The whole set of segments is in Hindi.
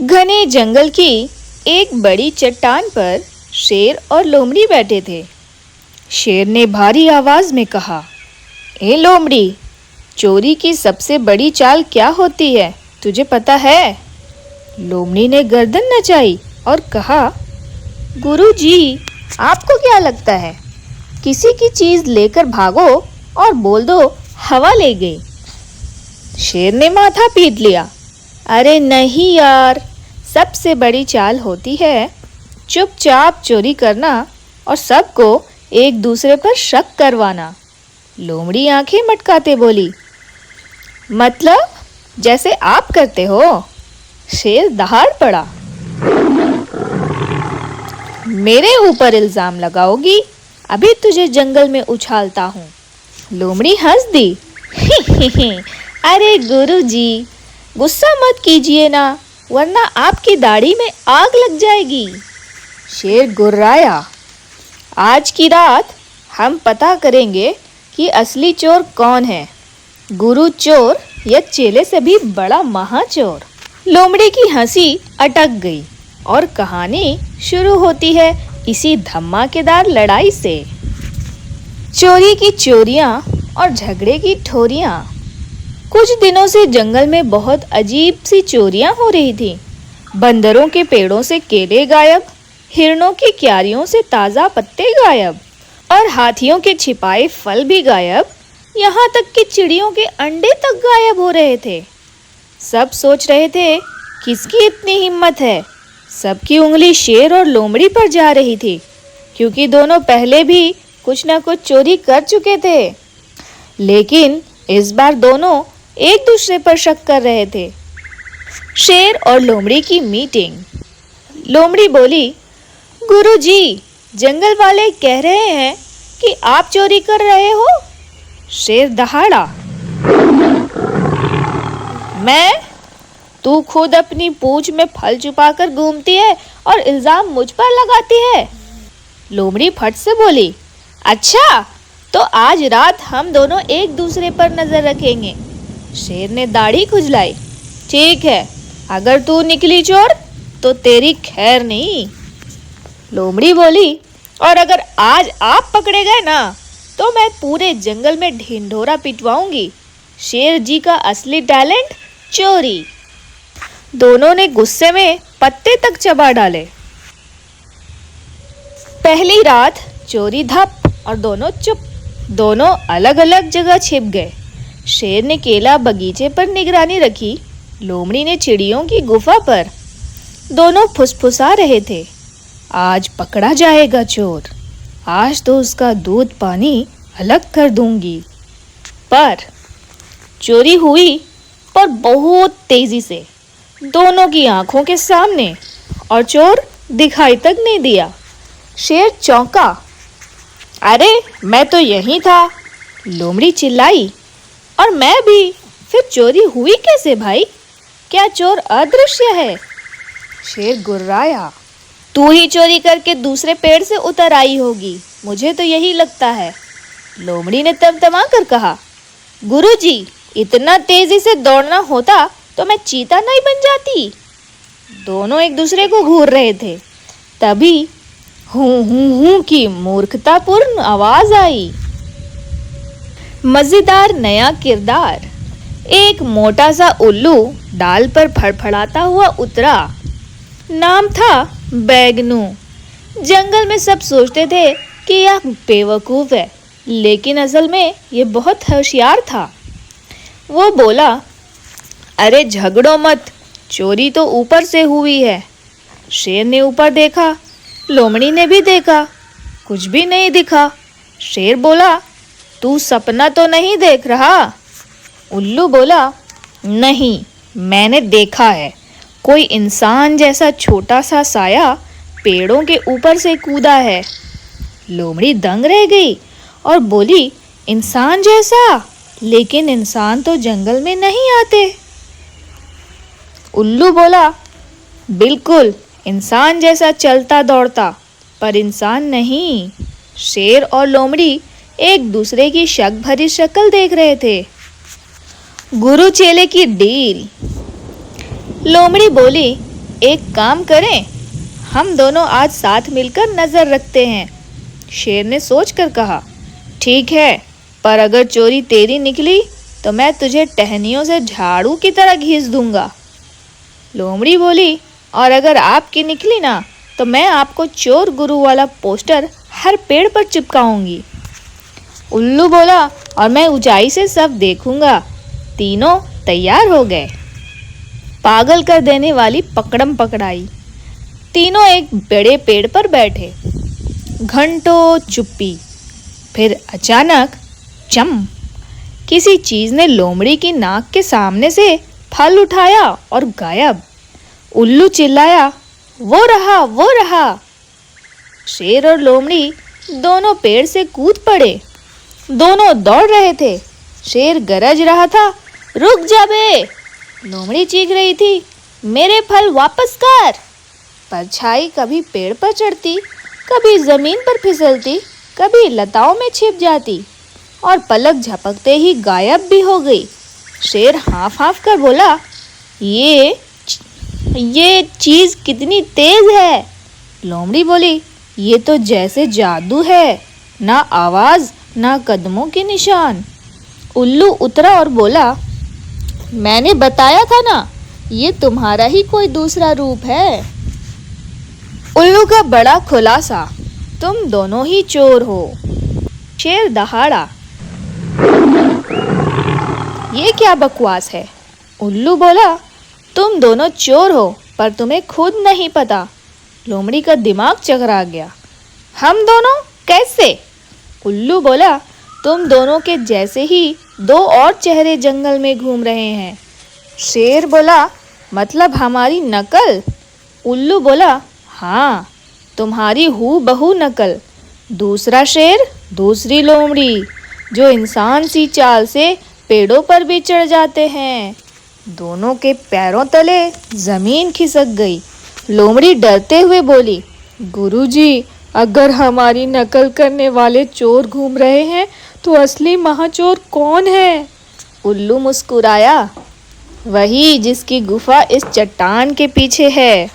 घने जंगल की एक बड़ी चट्टान पर शेर और लोमड़ी बैठे थे। शेर ने भारी आवाज में कहा, ए लोमड़ी, चोरी की सबसे बड़ी चाल क्या होती है, तुझे पता है? लोमड़ी ने गर्दन नचाई और कहा, गुरुजी, आपको क्या लगता है? किसी की चीज लेकर भागो और बोल दो हवा ले गई। शेर ने माथा पीट लिया, अरे नहीं यार, सबसे बड़ी चाल होती है चुपचाप चोरी करना और सबको एक दूसरे पर शक करवाना। लोमड़ी आंखें मटकाते बोली, मतलब जैसे आप करते हो? शेर दहाड़ पड़ा, मेरे ऊपर इल्जाम लगाओगी? अभी तुझे जंगल में उछालता हूँ। लोमड़ी हंस दी, अरे गुरुजी, गुस्सा मत कीजिए ना, वरना आपकी दाढ़ी में आग लग जाएगी। शेर गुर्राया, आज की रात हम पता करेंगे कि असली चोर कौन है, गुरु चोर या चेले से भी बड़ा महाचोर। लोमड़ी की हंसी अटक गई और कहानी शुरू होती है इसी धमाकेदार लड़ाई से। चोरी की चोरियां और झगड़े की ठोरियां। कुछ दिनों से जंगल में बहुत अजीब सी चोरियां हो रही थी। बंदरों के पेड़ों से केले गायब, हिरणों की क्यारियों से ताजा पत्ते गायब और हाथियों के छिपाए फल भी गायब। यहाँ तक कि चिड़ियों के अंडे तक गायब हो रहे थे। सब सोच रहे थे, किसकी इतनी हिम्मत है? सबकी उंगली शेर और लोमड़ी पर जा रही थी, क्योंकि दोनों पहले भी कुछ न कुछ चोरी कर चुके थे। लेकिन इस बार दोनों एक दूसरे पर शक कर रहे थे। शेर और लोमड़ी की मीटिंग। लोमड़ी बोली, गुरुजी, जंगल वाले कह रहे हैं कि आप चोरी कर रहे हो। शेर दहाड़ा, मैं? तू खुद अपनी पूंछ में फल छुपाकर घूमती है और इल्जाम मुझ पर लगाती है। लोमड़ी फट से बोली, अच्छा, तो आज रात हम दोनों एक दूसरे पर नजर रखेंगे। शेर ने दाढ़ी खुजलाई, ठीक है, अगर तू निकली चोर तो तेरी खैर नहीं। लोमड़ी बोली, और अगर आज आप पकड़े गए ना, तो मैं पूरे जंगल में ढिंढोरा पिटवाऊंगी। शेर जी का असली टैलेंट चोरी। दोनों ने गुस्से में पत्ते तक चबा डाले। पहली रात चोरी धप और दोनों चुप। दोनों अलग अलग जगह छिप गए। शेर ने केला बगीचे पर निगरानी रखी, लोमड़ी ने चिड़ियों की गुफा पर। दोनों फुसफुसा रहे थे, आज पकड़ा जाएगा चोर, आज तो उसका दूध पानी अलग कर दूंगी। पर चोरी हुई, पर बहुत तेजी से, दोनों की आंखों के सामने, और चोर दिखाई तक नहीं दिया। शेर चौंका, अरे मैं तो यहीं था। लोमड़ी चिल्लाई, और मैं भी। फिर चोरी हुई कैसे भाई? क्या चोर अदृश्य है? शेर गुर्राया, तू ही चोरी करके दूसरे पेड़ से उतर आई होगी, मुझे तो यही लगता है। लोमड़ी ने तमतमा कर कहा, गुरुजी, इतना तेजी से दौड़ना होता तो मैं चीता नहीं बन जाती। दोनों एक दूसरे को घूर रहे थे। तभी हूं की मूर्खतापूर्ण आवाज आई। मजेदार नया किरदार। एक मोटा सा उल्लू डाल पर फड़फड़ाता हुआ उतरा। नाम था बैगनू। जंगल में सब सोचते थे कि यह बेवकूफ है, लेकिन असल में यह बहुत होशियार था। वो बोला, अरे झगड़ो मत, चोरी तो ऊपर से हुई है। शेर ने ऊपर देखा, लोमड़ी ने भी देखा, कुछ भी नहीं दिखा। शेर बोला, तू सपना तो नहीं देख रहा? उल्लू बोला, नहीं, मैंने देखा है, कोई इंसान जैसा छोटा सा साया पेड़ों के ऊपर से कूदा है। लोमड़ी दंग रह गई और बोली, इंसान जैसा? लेकिन इंसान तो जंगल में नहीं आते। उल्लू बोला, बिल्कुल, इंसान जैसा चलता दौड़ता, पर इंसान नहीं। शेर और लोमड़ी एक दूसरे की शक भरी शक्ल देख रहे थे। गुरु चेले की डील। लोमड़ी बोली, एक काम करें, हम दोनों आज साथ मिलकर नजर रखते हैं। शेर ने सोचकर कहा, ठीक है, पर अगर चोरी तेरी निकली तो मैं तुझे टहनियों से झाड़ू की तरह घीस दूंगा। लोमड़ी बोली, और अगर आपकी निकली ना तो मैं आपको चोर गुरु वाला पोस्टर हर पेड़ पर चिपकाऊंगी। उल्लू बोला, और मैं ऊंचाई से सब देखूंगा। तीनों तैयार हो गए। पागल कर देने वाली पकड़म पकड़ाई। तीनों एक बड़े पेड़ पर बैठे। घंटों चुप्पी। फिर अचानक चम, किसी चीज ने लोमड़ी की नाक के सामने से फल उठाया और गायब। उल्लू चिल्लाया, वो रहा, वो रहा। शेर और लोमड़ी दोनों पेड़ से कूद पड़े। दोनों दौड़ रहे थे। शेर गरज रहा था, रुक जा बे। लोमड़ी चीख रही थी, मेरे फल वापस कर। परछाई कभी पेड़ पर चढ़ती, कभी जमीन पर फिसलती, कभी लताओं में छिप जाती और पलक झपकते ही गायब भी हो गई। शेर हाँफ हाँफ कर बोला, ये चीज कितनी तेज है। लोमड़ी बोली, ये तो जैसे जादू है, ना आवाज ना कदमों के निशान। उल्लू उतरा और बोला, मैंने बताया था ना, ये तुम्हारा ही कोई दूसरा रूप है। उल्लू का बड़ा खुलासा, तुम दोनों ही चोर हो। शेर दहाड़ा, ये क्या बकवास है। उल्लू बोला, तुम दोनों चोर हो पर तुम्हें खुद नहीं पता। लोमड़ी का दिमाग चकरा गया, हम दोनों कैसे? उल्लू बोला, तुम दोनों के जैसे ही दो और चेहरे जंगल में घूम रहे हैं। शेर बोला, मतलब हमारी नकल? उल्लू बोला, हाँ, तुम्हारी हूबहू नकल। दूसरा शेर, दूसरी लोमड़ी, जो इंसान सी चाल से पेड़ों पर भी चढ़ जाते हैं। दोनों के पैरों तले जमीन खिसक गई। लोमड़ी डरते हुए बोली, गुरुजी, अगर हमारी नकल करने वाले चोर घूम रहे हैं तो असली महाचोर कौन है? उल्लू मुस्कुराया, वही जिसकी गुफा इस चट्टान के पीछे है।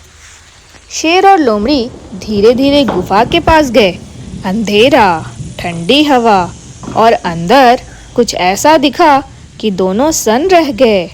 शेर और लोमड़ी धीरे धीरे गुफा के पास गए। अंधेरा, ठंडी हवा और अंदर कुछ ऐसा दिखा कि दोनों सन्न रह गए।